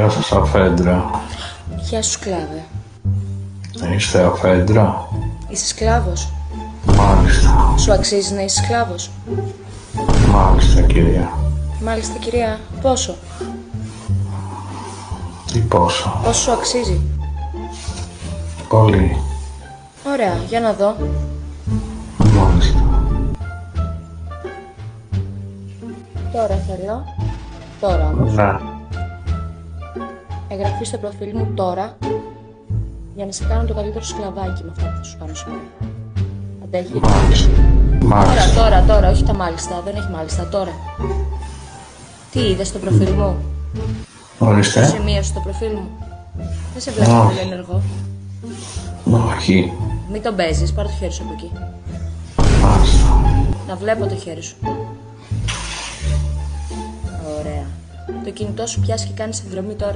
Γεια σας, αφέντρα. Γεια σου, σκλάβε. Είστε αφέντρα? Είσαι σκλάβος? Μάλιστα. Σου αξίζει να είσαι σκλάβος? Μάλιστα, κυρία. Μάλιστα, κυρία. Πόσο? Τι πόσο? Πόσο σου αξίζει? Πολύ. Ωραία, για να δω. Μάλιστα. Τώρα θέλω. Τώρα όμως. Ναι. Εγγραφή στο προφίλ μου τώρα για να σε κάνω το καλύτερο σκλαβάκι με αυτά που θα σου κάνω σήμερα. Αντέχει? Μάλιστα. Μάλιστα. Τώρα, όχι τα μάλιστα, δεν έχει μάλιστα, τώρα. Τι είδες στο προφίλ μου? Ορίστε. Σημείωσε στο προφίλ μου. Δεν σε βλέπω πολύ ενεργό. Όχι. Μην τον παίζεις, πάρε το χέρι σου από εκεί. Μάλιστα. Να βλέπω το χέρι σου. Ωραία. Το κινητό σου πιάσει και κάνει συνδρομή τώρα.